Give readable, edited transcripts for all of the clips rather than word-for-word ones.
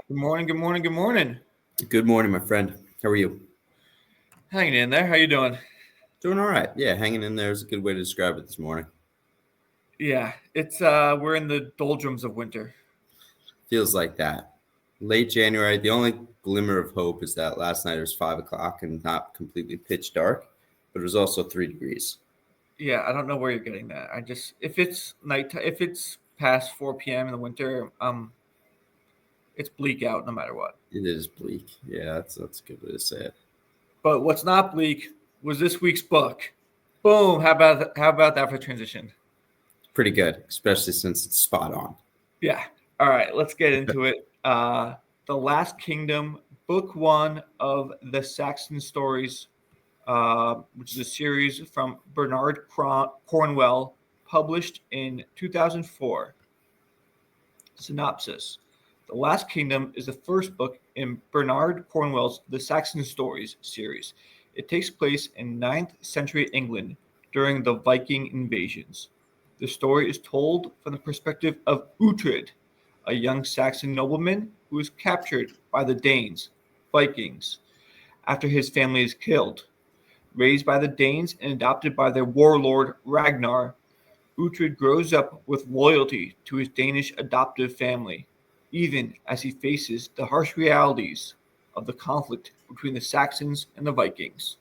Good morning, good morning, good morning. Good morning, my friend. How are you? Hanging in there. How you doing? Doing all right. Yeah, hanging in there is a good way to describe it this morning. Yeah, it's we're in the doldrums of winter. Feels like that. Late January. The only glimmer of hope is that last night it was 5 o'clock and not completely pitch dark, but it was also 3 degrees. Yeah, I don't know where you're getting that. I just if it's night if it's past 4 p.m. in the winter, it's bleak out no matter what. It is bleak. Yeah, that's a good way to say it. But what's not bleak was this week's book. Boom! How about that for transition? Pretty good, especially since it's spot on. Yeah. All right, let's get into it. The Last Kingdom, Book One of the Saxon Stories, which is a series from Bernard Cornwell, published in 2004. Synopsis: The Last Kingdom is the first book in Bernard Cornwell's The Saxon Stories series. It takes place in 9th century England during the Viking invasions. The story is told from the perspective of Uhtred, a young Saxon nobleman who is captured by the Danes, Vikings, after his family is killed. Raised by the Danes and adopted by their warlord Ragnar, Uhtred grows up with loyalty to his Danish adoptive family, even as he faces the harsh realities of the conflict between the Saxons and the Vikings.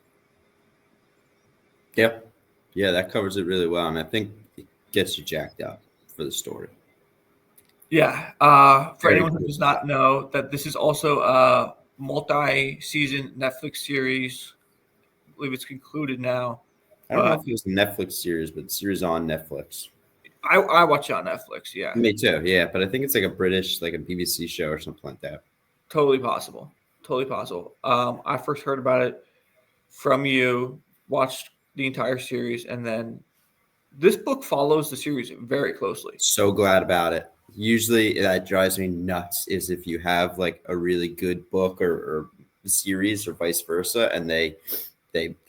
Yep. Yeah, that covers it really well, and I think it gets you jacked up for the story. Yeah, for Very anyone who cool does stuff. not know, that this is also a multi-season Netflix series. I believe it's concluded now, I don't know but if it was a Netflix series, but the series on Netflix. I watch it on Netflix. Yeah, Me too. Yeah, but I think it's like a British, like a BBC show or something like that. totally possible. Totally possible. I first heard about it from you, watched the entire series, and then this book follows the series very closely. So glad about it. Usually that drives me nuts is if you have like a really good book or series or vice versa and they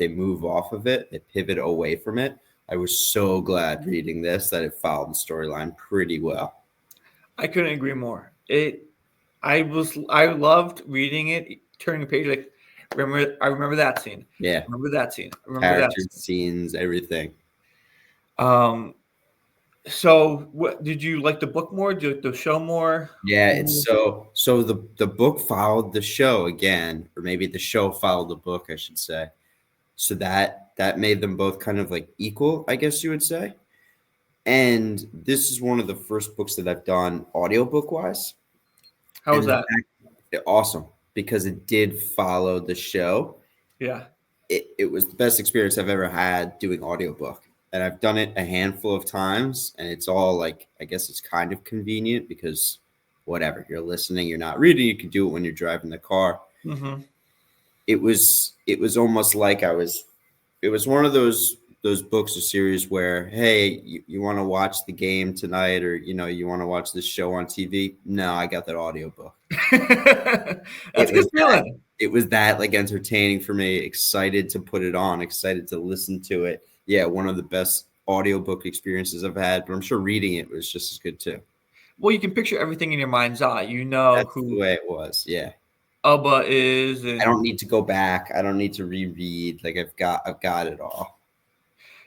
move off of it, they pivot away from it. I was so glad reading this that it followed the storyline pretty well. I couldn't agree more. I loved reading it, turning the page like, I remember that scene. Yeah. Remember that scene. Remember that Characters, scene. scenes, everything. Um, so what did you like the book more? Did you like the show more? Yeah, it's so the book followed the show again, or maybe the show followed the book, I should say. So that made them both kind of like equal, I guess you would say. And this is one of the first books that I've done audiobook wise. How was And the that? fact, awesome because it did follow the show. Yeah. It was the best experience I've ever had doing audiobook. And I've done it a handful of times, and it's all like, I guess it's kind of convenient because whatever, you're listening, you're not reading, you can do it when you're driving the car. Mm-hmm. It was almost like it was one of those books or series where, hey, you want to watch the game tonight, or you want to watch this show on TV. No, I got that audiobook. That's it a good was that feeling. it was that like entertaining for me, excited to put it on, excited to listen to it. Yeah, one of the best audiobook experiences I've had, but I'm sure reading it was just as good too. Well, you can picture everything in your mind's eye. You know That's the who way it was. Yeah, Ubba is, I don't and need to go back, I don't need to reread. Like I've got it all.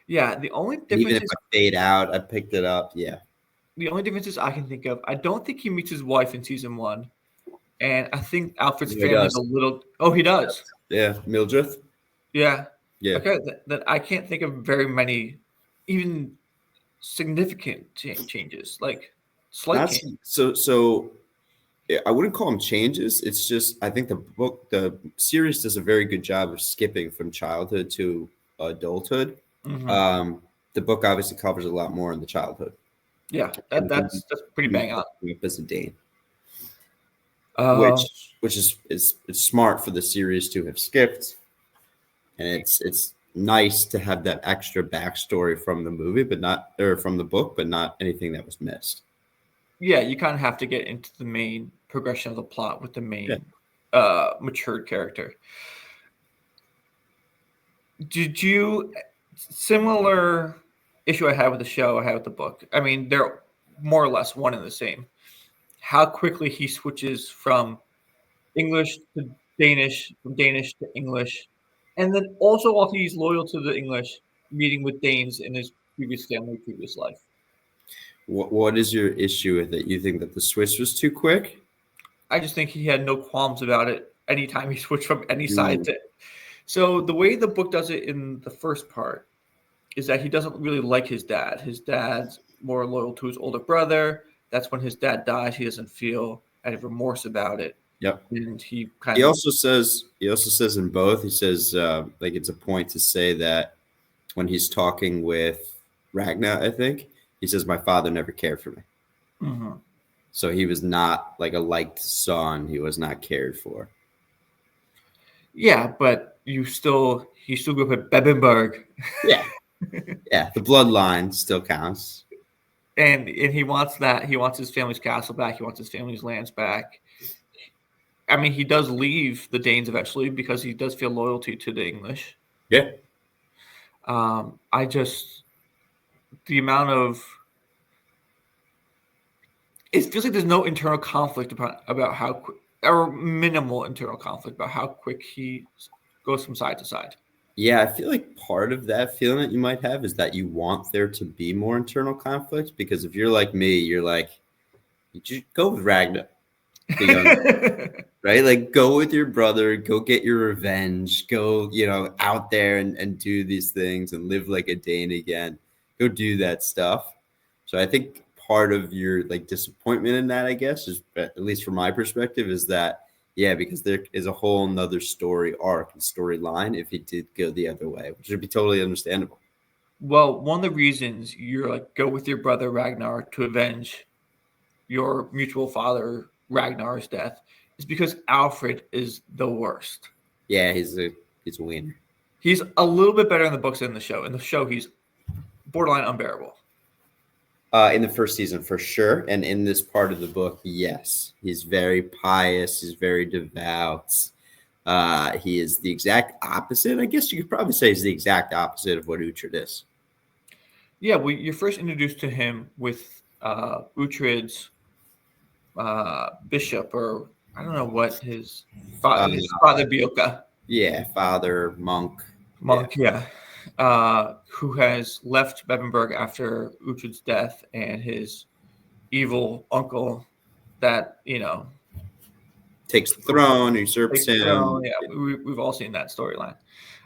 yeah, the only And even difference if is I fade out, I picked it up. Yeah. the only differences I can think of. I don't think he meets his wife in season one, and I think Alfred's He family is does. a little. Oh, he does. Yeah, Mildred. Yeah. Yeah. Okay. That I can't think of very many, even significant changes, like slight That's change. so. Yeah, I wouldn't call them changes. It's just I think the series does a very good job of skipping from childhood to adulthood. Hmm. Um, the book obviously covers a lot more in the childhood, Yeah, and that's pretty him bang on. growing up as a Dane, Uh, which is it's smart for the series to have skipped, and it's nice to have that extra backstory from the movie, but not or from the book, but not anything that was missed. yeah, you kind of have to get into the main progression of the plot with the Yeah. main matured character. Did you similar issue I had with the show? I had with the book. I mean, they're more or less one and the same. how quickly he switches from English to Danish, from Danish to English, and then also while he's loyal to the English, meeting with Danes in his previous family, previous life. What is your issue with it? You think that the switch was too quick? I just think he had no qualms about it anytime he switched from any side Mm, to. So the way the book does it in the first part is that he doesn't really like his dad. His dad's more loyal to his older brother. That's when his dad dies. He doesn't feel any remorse about it, yep. and he He kind of. also says in both. He says like it's a point to say that when he's talking with Ragnar, I think he says my father never cared for me. Mhm. So he was not like a liked son. He was not cared for. Yeah, but he still grew up at Bebenberg, Yeah, yeah. The bloodline still counts. and he wants that. He wants his family's castle back. He wants his family's lands back. I mean, he does leave the Danes eventually because he does feel loyalty to the English. Yeah, I just the amount of it feels like there's no internal conflict about how or minimal internal conflict about how quick he goes from side to side. yeah. I feel like part of that feeling that you might have is that you want there to be more internal conflict because if you're like me, you're like you just go with Ragnar, the young right? Like go with your brother, go get your revenge, go, out there and do these things and live like a Dane again. Go do that stuff. So I think part of your like disappointment in that, I guess, is at least from my perspective, is that yeah, because there is a whole nother story arc and storyline if he did go the other way, which would be totally understandable. Well, one of the reasons you're like go with your brother Ragnar to avenge your mutual father Ragnar's death is because Alfred is the worst. Yeah, he's a winner. He's a little bit better in the books than the show. In the show, he's borderline unbearable. In the first season, for sure. And in this part of the book, yes, he's very pious. He's very devout. He is the exact opposite. I guess you could probably say he's the exact opposite of what Uhtred is. Yeah, well, you're first introduced to him with Uhtred's bishop, or I don't know what Uh, his father Bioka yeah, father, monk. Yeah. monk, yeah, who has left Bebenberg after Uhtred's death, and his evil uncle that Takes the throne, usurps takes the throne. him. Yeah, we've all seen that storyline.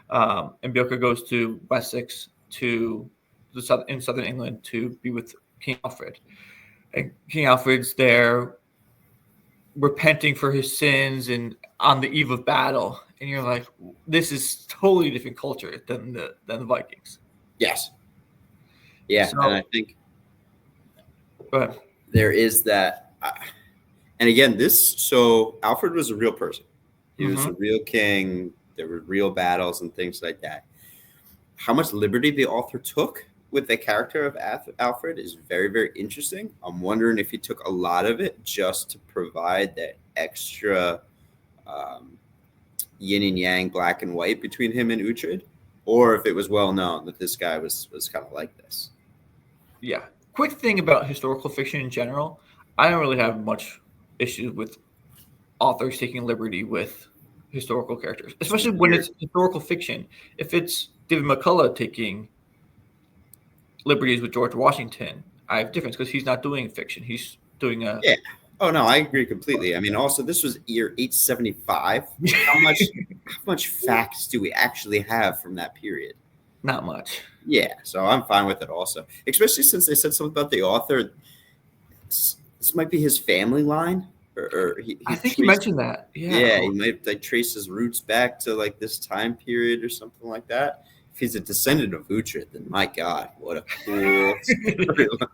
And Bioka goes to Wessex to in southern England to be with King Alfred. And King Alfred's there repenting for his sins and on the eve of battle. And you're like, this is totally different culture than the Vikings. Yes. Yeah. And I So, think but there is that. And again, so Alfred was a real person. He was a real king. There were real battles and things like that. How much liberty the author took with the character of Alfred is very, very interesting. I'm wondering if he took a lot of it just to provide that extra yin and yang, black and white between him and Uhtred, or if it was well known that this guy was kind of like this. yeah, quick thing about historical fiction in general. I don't really have much issues with authors taking liberty with historical characters, especially when it's historical fiction. If it's David McCullough taking liberties with George Washington, I have difference because he's not doing fiction. He's doing a Yeah. Oh no, I agree completely. I mean, also this was year 875. How much facts do we actually have from that period? not much. Yeah, so I'm fine with it also, especially since they said something about the author. This might be his family line, or I think you mentioned that. yeah, Yeah. he might like trace his roots back to like this time period or something like that. If he's a descendant of Uhtred, then my God, what a cool storyline.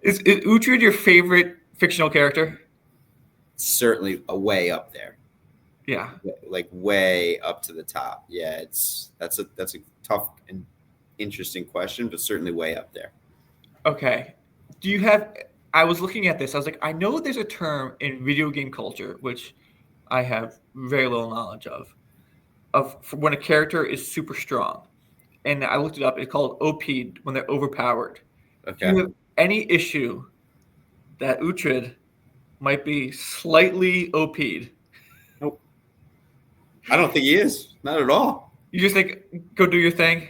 Is Uhtred your favorite fictional character? Certainly a way up there, Yeah. like way up to the top. Yeah, that's a tough and interesting question, but certainly way up there. Okay. Do you have? I was looking at this. I was like, I know there's a term in video game culture which I have very little knowledge of for when a character is super strong, and I looked it up. It's called OP when they're overpowered. Do Okay. you have any issue that Uhtred might be slightly OP'd. Nope. I don't think he is. Not at all. You just think, go do your thing?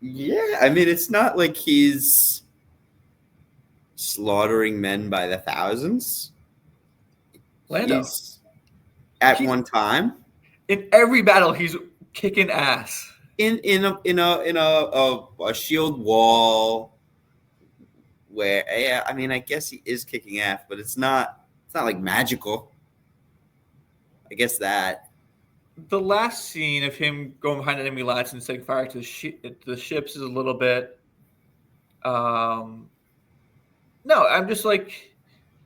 Yeah, I mean, it's not like he's slaughtering men by the thousands. Lando. He's at He, one time in every battle, he's kicking ass. in a shield wall where, yeah, I mean, I guess he is kicking ass, but it's not like magical. I guess that. The last scene of him going behind enemy lines and setting fire to the ships is a little bit. No, I'm just like,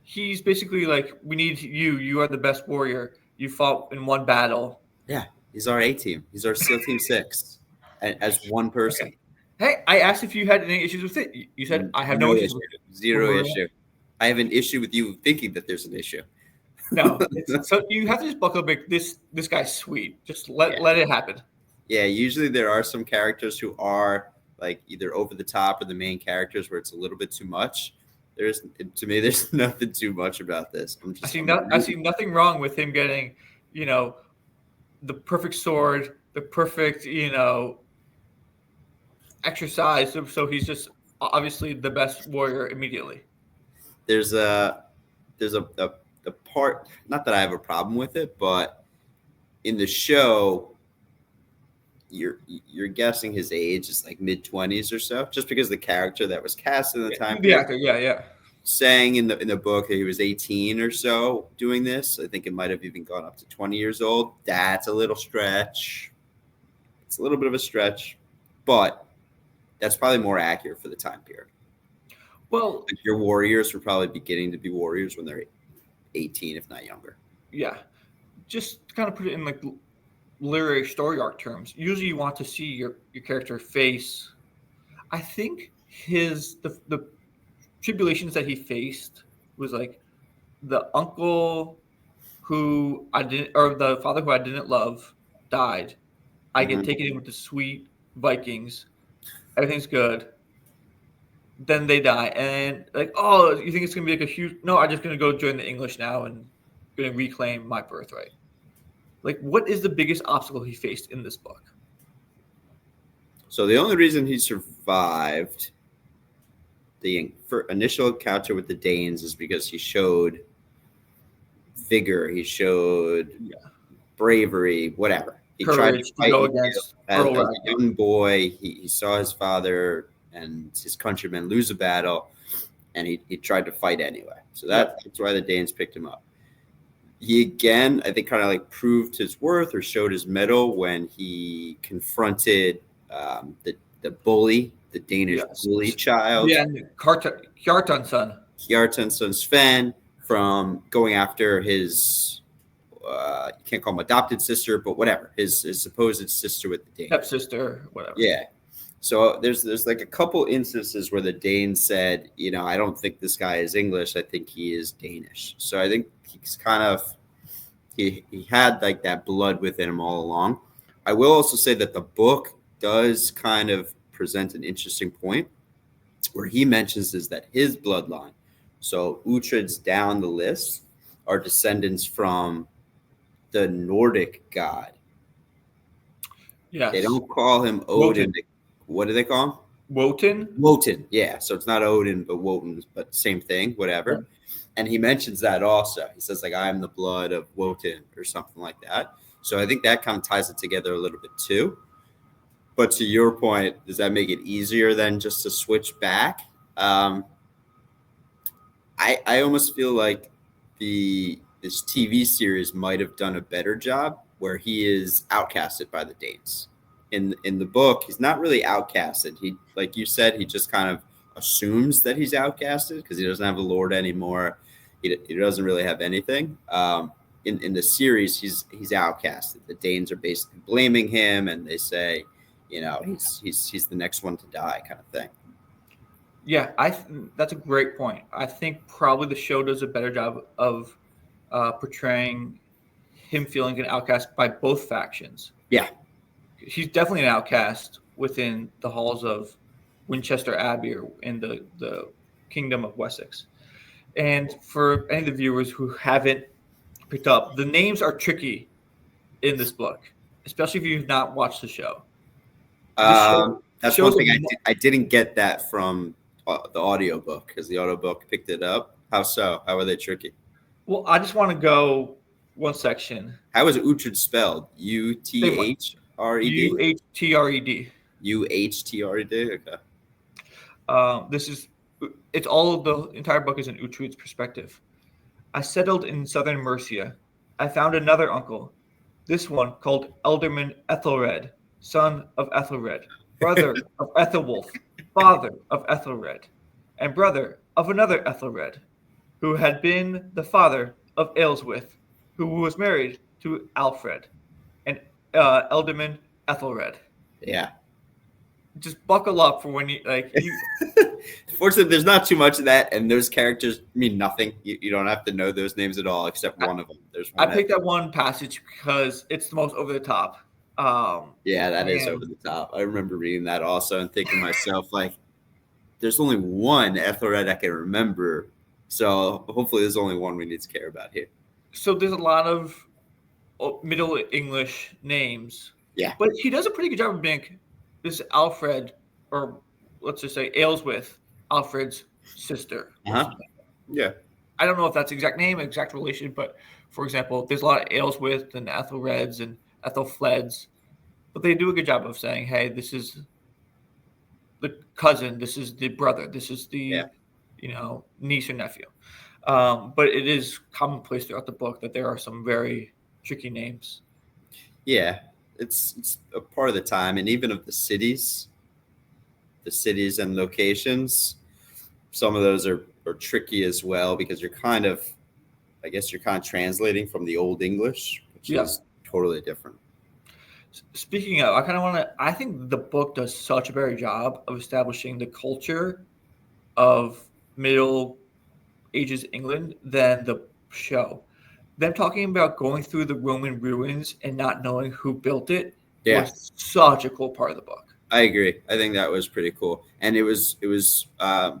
he's basically like, we need you. You are the best warrior. You fought in one battle. Yeah, he's our A team. He's our SEAL Team 6 as one person. Okay. Hey, I asked if you had any issues with it. You said I have no issues with it. Zero issue. I have an issue with you thinking that there's an issue. No, so you have to just buckle up. This guy's sweet. Just let it happen. Yeah, usually there are some characters who are like either over the top or the main characters where it's a little bit too much. To me, there's nothing too much about this. I see nothing wrong with him getting, the perfect sword, the perfect, exercise. So he's just obviously the best warrior immediately. There's a part, not that I have a problem with it, but in the show, you're guessing his age is like mid-20s or so, just because the character that was cast in the time. The actor, yeah. Saying in the book that he was 18 or so doing this. I think it might have even gone up to 20 years old. That's a little stretch. It's a little bit of a stretch, but that's probably more accurate for the time period. Well, like your warriors were probably beginning to be warriors when they're 18, if not younger. Yeah. Just to kind of put it in like literary story arc terms. Usually you want to see your character face. I think the tribulations that he faced was like the uncle who the father who I didn't love died. I get taken in with the sweet Vikings. Everything's good. Then they die, and like, oh, you think it's gonna be like a huge? No, I'm just gonna go join the English now and gonna reclaim my birthright. Like, what is the biggest obstacle he faced in this book? So the only reason he survived the initial encounter with the Danes is because he showed vigor, he showed bravery, whatever. He tried to fight against as a young boy. He saw his father and his countrymen lose a battle, and he tried to fight anyway. So that's why the Danes picked him up. He again, I think, kind of like proved his worth or showed his mettle when he confronted the bully, the Danish bully child. Yeah, Kjartansson Sven, from going after his, you can't call him adopted sister, but whatever, his supposed sister with the Danes. Stepsister, whatever. Yeah. So there's like a couple instances where the Danes said, I don't think this guy is English. I think he is Danish. So I think he's kind of, he had like that blood within him all along. I will also say that the book does kind of present an interesting point where he mentions is that his bloodline, so Uhtred's down the list, are descendants from the Nordic god. Yeah. They don't call him Odin. What do they call him? Wotan. Yeah. So it's not Odin, but Wotan, but same thing, whatever. Yeah. And he mentions that also. He says, like, I am the blood of Wotan or something like that. So I think that kind of ties it together a little bit too. But to your point, does that make it easier than just to switch back? I almost feel like this TV series might have done a better job where he is outcasted by the Danes. In the book, he's not really outcasted. He, like you said, he just kind of assumes that he's outcasted because he doesn't have a lord anymore. He doesn't really have anything. In the series, he's outcasted. The Danes are basically blaming him, and they say, he's the next one to die, kind of thing. Yeah, that's a great point. I think probably the show does a better job of portraying him feeling an outcast by both factions. Yeah. He's definitely an outcast within the halls of Winchester Abbey or in the Kingdom of Wessex. And for any of the viewers who haven't picked up, the names are tricky in this book, especially if you've not watched the show. The show That's one shows a thing I didn't get that from the audiobook because the audiobook picked it up. How so? How are they tricky? well. I just want to go one section. How is Uhtred spelled? U T Same way. H R E D? Uhtred. Uhtred? Okay. This is it's all of the entire book is in Uhtred's perspective. I settled in southern Mercia. I found another uncle, this one called Elderman Ethelred, son of Ethelred, brother of Ethelwulf, father of Ethelred, and brother of another Ethelred, who had been the father of Aelswith, who was married to Alfred, and Elderman Ethelred. Yeah. Just buckle up for when you. Fortunately, there's not too much of that, and those characters mean nothing. You don't have to know those names at all, except one of them. There's I one. picked that one passage because it's the most over the top. Yeah, that is and over the top. I remember reading that also and thinking to myself, like, there's only one Ethelred I can remember, so hopefully there's only one we need to care about here. So there's a lot of Middle English names. Yeah. But he does a pretty good job of being this Alfred, or let's just say Aelswith, Alfred's sister. Uh-huh. Yeah. I don't know if that's the exact name, exact relation, but for example, there's a lot of Aelswith and Ethelreds and Ethelfleds, but they do a good job of saying, hey, this is the cousin, this is the brother, this is the niece or nephew. But it is commonplace throughout the book that there are some very tricky names. Yeah, it's a part of the time, and even of the cities and locations, some of those are tricky as well because you're kind of translating from the Old English, which is totally different. Speaking of, I think the book does such a better job of establishing the culture of Middle Ages England than the show. Them talking about going through the Roman ruins and not knowing who built it was such a cool part of the book. I agree. I think that was pretty cool. And it was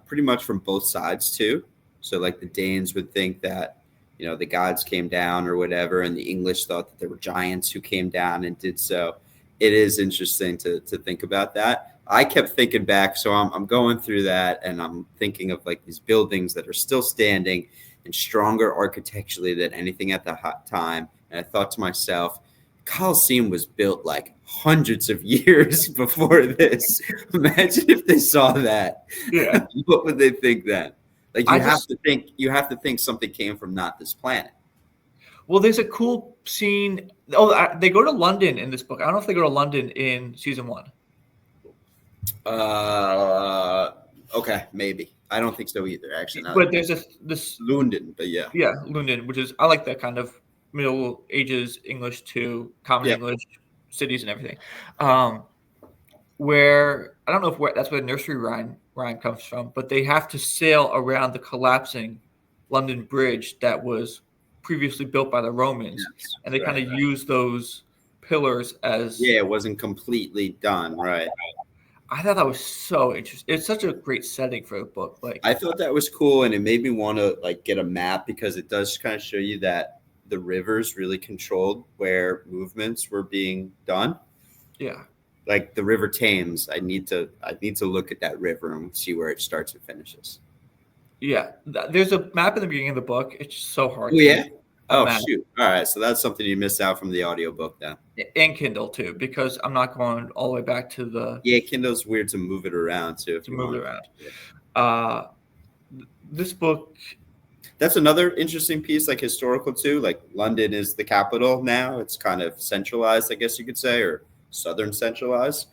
pretty much from both sides too. So like the Danes would think that, the gods came down or whatever, and the English thought that there were giants who came down and did so. It is interesting to think about that. I kept thinking back, so I'm going through that, and I'm thinking of like these buildings that are still standing and stronger architecturally than anything at the time. And I thought to myself, Colosseum was built like hundreds of years before this. Imagine if they saw that. Yeah. What would they think then? Like you have to think something came from not this planet. Well, there's a cool scene. Oh, they go to London in this book. I don't know if they go to London in season 1. Okay, maybe. I don't think so either, actually. But there's this London, but yeah. Yeah, London, which is I like that kind of Middle Ages English to Common English cities and everything. Where I don't know if that's where the nursery rhyme comes from, but they have to sail around the collapsing London Bridge that was previously built by the Romans, and they kind of use those pillars as it wasn't completely done right. I thought that was so interesting. It's such a great setting for the book. Like I thought that was cool, and it made me want to like get a map because it does kind of show you that the rivers really controlled where movements were being done. Yeah. Like the River Thames, I need to look at that river and see where it starts and finishes. Yeah, there's a map in the beginning of the book. It's just so hard. Oh, shoot. All right, so that's something you missed out from the audiobook then. And Kindle too, because I'm not going all the way back to the. Yeah, Kindle's weird to move it around too. This book. That's another interesting piece, like historical too. Like London is the capital now. It's kind of centralized, I guess you could say, or southern centralized.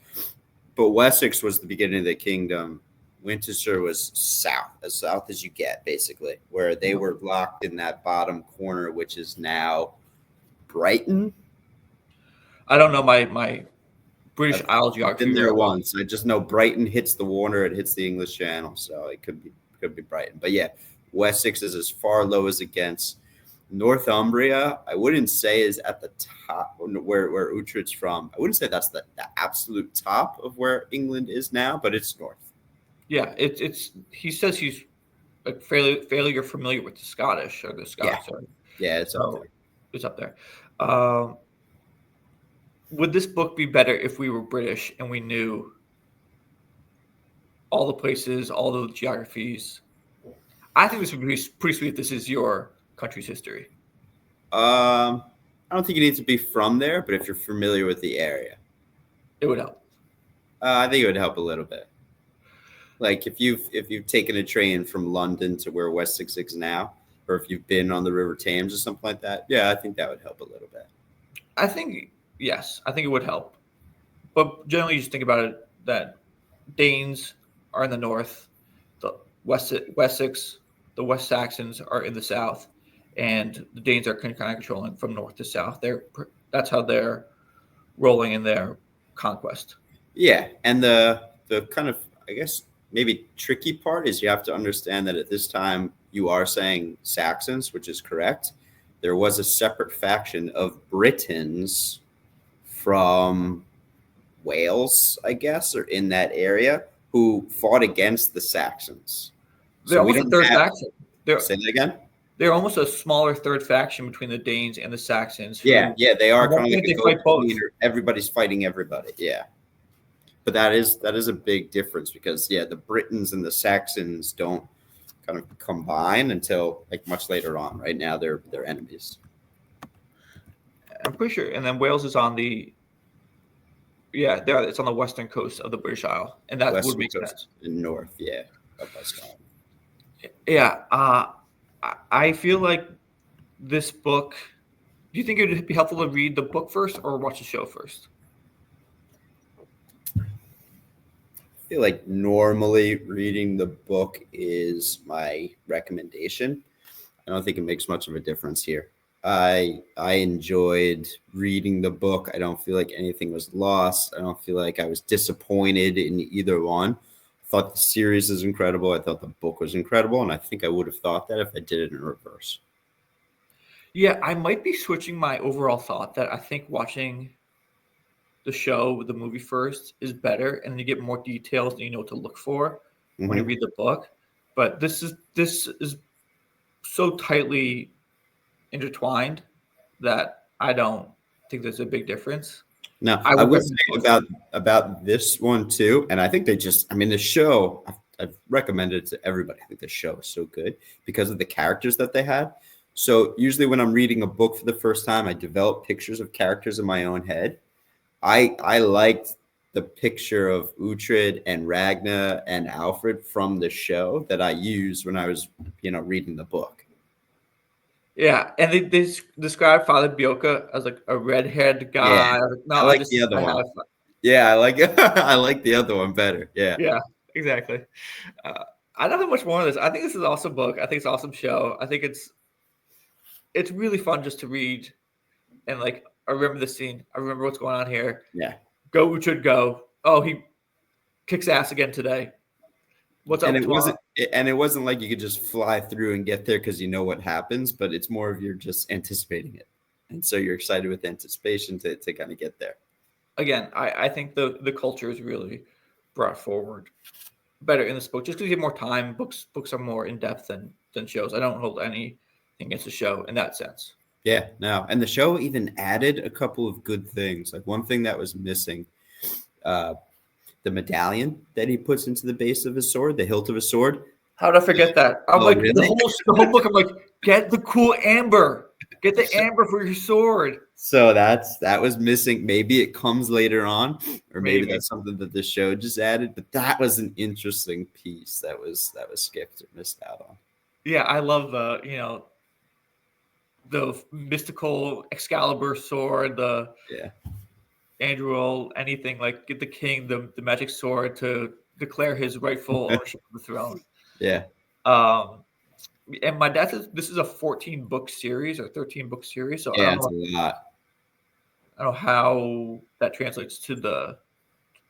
But Wessex was the beginning of the kingdom. Winchester was south as you get, basically, where they were locked in that bottom corner, which is now Brighton. I don't know my British Isle geography. I've been there once. I just know Brighton hits the water, it hits the English Channel, so it could be Brighton. But yeah, Wessex is as far low as it gets. Northumbria, I wouldn't say is at the top where Uhtred's from. I wouldn't say that's the absolute top of where England is now, but it's north. Yeah, it's he says he's like fairly you're familiar with the Scottish or the Yeah, Scots, right? yeah, it's up So there. it's up there. Um, would this book be better if we were British and we knew all the places, all the geographies? I think this would be pretty sweet if this is your country's history. I don't think you need to be from there, but if you're familiar with the area, It would help. I think it would help a little bit. Like if you've taken a train from London to where Wessex is now, or if you've been on the River Thames or something like that, yeah, I think that would help a little bit. I think yes, I think it would help. But generally, you just think about it that Danes are in the north, the Wessex, the West Saxons are in the south, and the Danes are kind of controlling from north to south. That's how they're rolling in their conquest. Yeah, and the kind of, I guess, maybe tricky part is you have to understand that at this time you are saying Saxons, which is correct. There was a separate faction of Britons from Wales, I guess, or in that area, who fought against the Saxons. They're So we almost a don't third have, faction. They're say that again. they're almost a smaller third faction between the Danes and the Saxons. Yeah, Who yeah, they at are one kind of like point a they fight both. go-between. Everybody's fighting everybody. Yeah, but that is a big difference because yeah, the Britons and the Saxons don't kind of combine until like much later on. Right now, they're enemies. I'm pretty sure. And then Wales is on the it's on the western coast of the British Isle, and that would Western make coast sense. and north, yeah, up by Scotland. Yeah, I feel like this book. Do you think it would be helpful to read the book first or watch the show first? I feel like normally reading the book is my recommendation. I don't think it makes much of a difference here. I enjoyed reading the book. I don't feel like anything was lost. I don't feel like I was disappointed in either one. I thought the series is incredible. I thought the book was incredible, and I think I would have thought that if I did it in reverse. Yeah, I might be switching my overall thought that I think watching the show, the movie first is better, and you get more details and you know what to look for when you Mm-hmm. read the book. But this is so tightly intertwined that I don't think there's a big difference. Now, I I would will say recommend both. about this one too, and I think they just, I mean, the show, I've recommended it to everybody. I think the show is so good because of the characters that they had. So usually when I'm reading a book for the first time, I develop pictures of characters in my own head. I liked the picture of Uhtred and Ragnar and Alfred from the show that I used when I was, reading the book. Yeah, and they describe Father Bioka as like a red-haired Yeah, guy. Like, no, I like the other I one. have Yeah, I like I like the other one better. Yeah. yeah, exactly. Uh, I don't have much more of this. I think this is an awesome book. I think it's an awesome show. I think it's really fun just to read and like I remember the scene. I remember what's going on here. Yeah. Go Uhtred, go. Oh, he kicks ass again today. What's And up it tomorrow? wasn't like you could just fly through and get there because you know what happens, but it's more of you're just anticipating it. And so you're excited with anticipation to kind of get there. Again, I think the culture is really brought forward better in this book just because you have more time. Books are more in depth than shows. I don't hold anything against the show in that sense. Yeah, no. And the show even added a couple of good things. Like one thing that was missing, uh, the medallion that he puts into the base of his sword, the hilt of his sword. How did I forget that? I'm Oh, like really? the whole book. I'm like, get the cool amber. Get the amber for your sword. So that was missing. Maybe it comes later on, or maybe Maybe. that's something that the show just added. But that was an interesting piece that was skipped or missed out on. Yeah, I love the mystical Excalibur sword, the Yeah. Andrew anything like get the king the magic sword to declare his rightful ownership of the throne. Yeah. Um, and my dad says this is a 14 book series or 13 book series, so Yeah, it's a lot. I don't know how that translates to the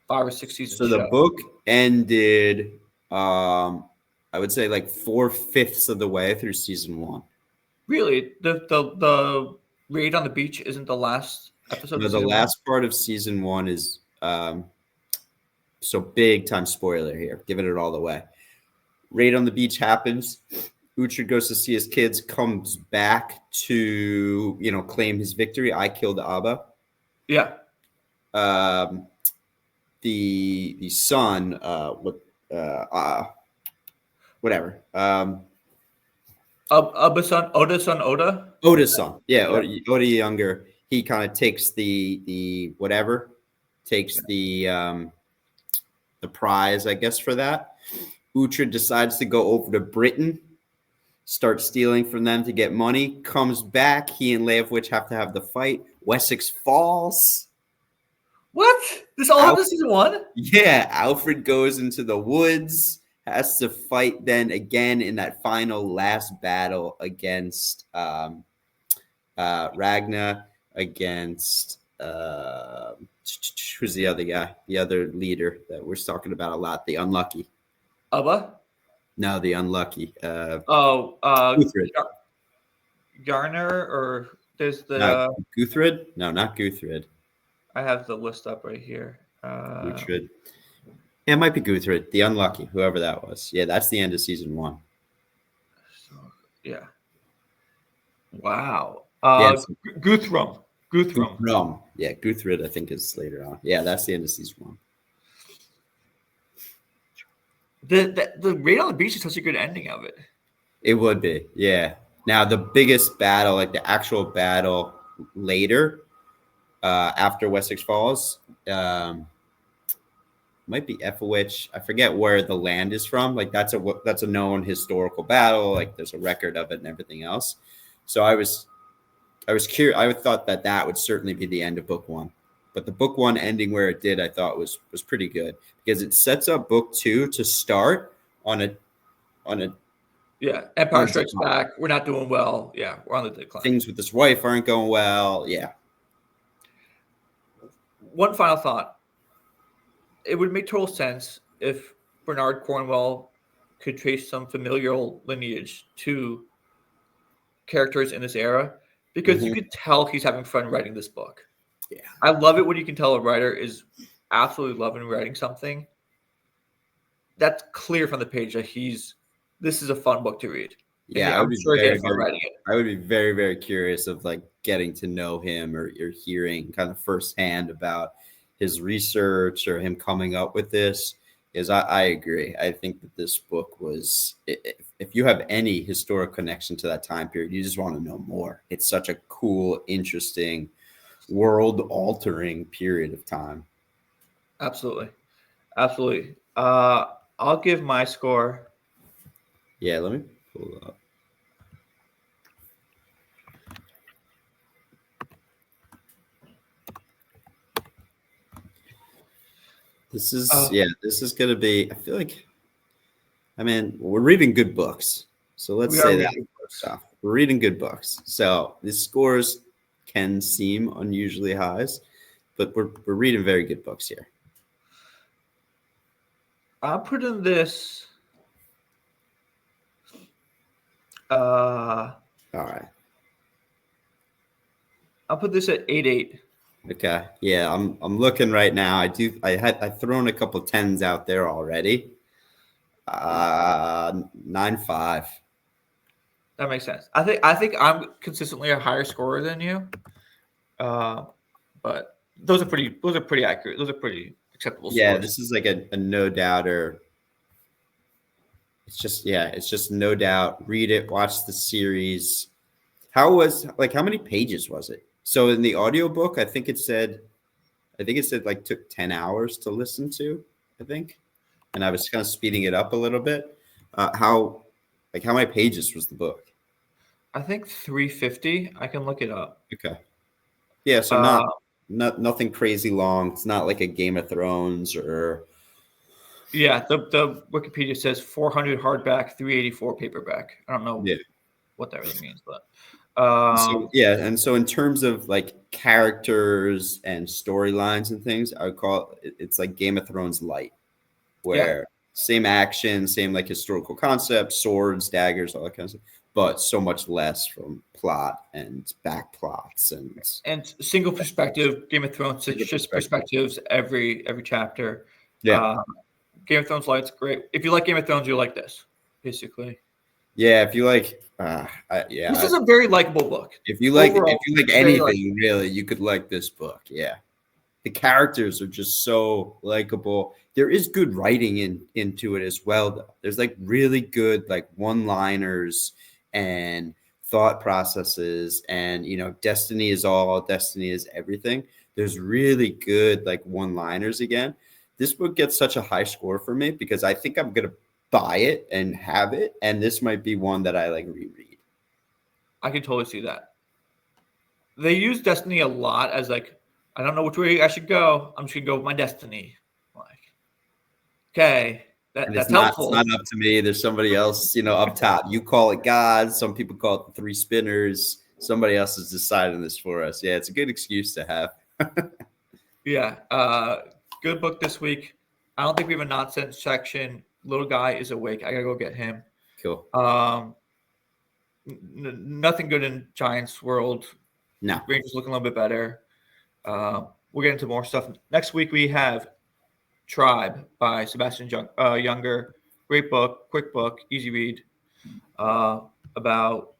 5 or 6 season So the show. book ended, I would say like 4/5 of the way through season 1. Really, the raid on the beach isn't the last episode. No, Of the season last part of season 1 is so big time spoiler here, giving it all away. Raid on the beach happens. Uhtred goes to see his kids, comes back to, claim his victory. I killed Abba. Yeah. The son, whatever. Oda's son, Oda. Oda's son. Yeah, Yeah. Oda younger. He kind of takes the prize, I guess, for that. Uhtred decides to go over to Britain, start stealing from them to get money, comes back. He and Leofwich have to have the fight. Wessex falls. What? This all happened in season 1? Yeah, Alfred goes into the woods, has to fight then again in that final last battle against Ragnar, against who's the other guy? The other leader that we're talking about a lot, the Unlucky. Abba? No, the Unlucky. Guthred. Garner, or there's the Guthred? No, not Guthred. I have the list up right here. Guthred. Yeah, it might be Guthred, the Unlucky, whoever that was. Yeah, that's the end of season 1. So, yeah. Wow. Yes. Guthrum. Yeah, Guthred, I think, is later on. Yeah, that's the end of season 1. The Raid on the Beach is such a good ending of it. It would be, yeah. Now, the biggest battle, like the actual battle later, after Wessex Falls, might be Ethelwich. I forget where the land is from. Like that's a known historical battle. Like there's a record of it and everything else. So I was curious. I thought that would certainly be the end of book 1, but the book 1 ending where it did, I thought was pretty good because it sets up book 2 to start on a. Yeah, Empire Strikes Back. We're not doing well. Yeah, we're on the decline. Things with his wife aren't going well. Yeah. One final thought. It would make total sense if Bernard Cornwell could trace some familial lineage to characters in this era, because you could tell he's having fun writing this book. Yeah. I love it when you can tell a writer is absolutely loving writing something. That's clear from the page that this is a fun book to read. Yeah, I'm sure he had fun writing it. I would be very, very curious of like getting to know him or hearing kind of firsthand about his research or him coming up with this. Is I agree. I think that this book was, if you have any historic connection to that time period, you just want to know more. It's such a cool, interesting, world-altering period of time. Absolutely. I'll give my score. Yeah, let me pull it up. This is going to be, I feel like, we're reading good books. So let's say that first off. We're reading good books. So the scores can seem unusually highs, but we're reading very good books here. I'll put in this. All right. I'll put this at 8.8. Okay. Yeah, I'm looking right now. I've thrown a couple 10s out there already. 9.5. That makes sense. I think I'm consistently a higher scorer than you. But those are pretty accurate. Those are pretty acceptable yeah, scores. This is like a no doubter. It's just no doubt. Read it, watch the series. How many pages was it? So in the audiobook, I think it said like took 10 hours to listen to, I think. And I was kind of speeding it up a little bit. How many pages was the book? I think 350. I can look it up. Okay. Yeah, so nothing crazy long. It's not like a Game of Thrones or. Yeah, the Wikipedia says 400 hardback, 384 paperback. I don't know what that really means, but. So in terms of like characters and storylines and things, I would call it's like Game of Thrones light, where same action, same like historical concepts, swords, daggers, all that kind of stuff, but so much less from plot and back plots and single perspective. Game of Thrones, just perspectives every chapter. Yeah. Game of Thrones light's great. If you like Game of Thrones, you'll like this. basically. Yeah, if you like, This is a very likable book. if you Overall, like very anything, really, you could like this book. Yeah, the characters are just so likable. There is good writing into it as well, though. There's like really good like one-liners and thought processes, and destiny is all, destiny is everything. There's really good like one-liners again. This book gets such a high score for me because I think I'm gonna buy it and have it, and this might be one that I like reread. I can totally see that. They use destiny a lot as like, I don't know which way I should go. I'm just gonna go with my destiny. Like, okay, And that's it's helpful. not up to me. There's somebody else, up top. You call it God. Some people call it the three spinners. Somebody else is deciding this for us. Yeah, it's a good excuse to have. Yeah. Good book this week. I don't think we have a nonsense section. Little guy is awake. I gotta go get him. Cool. Nothing good in Giants world. No. Rangers looking a little bit better. We'll get into more stuff next week. We have Tribe by Sebastian Younger. Great book, quick book, easy read. About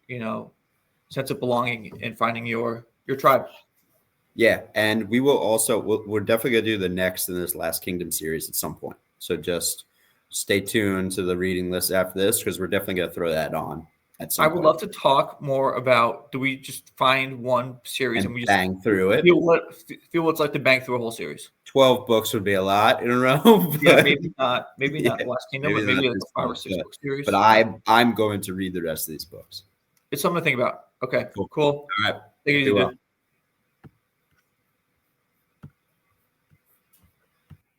sense of belonging and finding your tribe. Yeah, and we will also we're definitely gonna do the next in this Last Kingdom series at some point. So just stay tuned to the reading list after this because we're definitely gonna throw that on at some I point. would love to talk more about, do we just find one series and we just bang through it? Feel what it's like to bang through a whole series. 12 books would be a lot in a row. Yeah, maybe not. Maybe not Last Kingdom, but maybe like a 5 or 6 book series. But I'm going to read the rest of these books. It's something to think about. Okay, cool. All right. Take it easy, dude.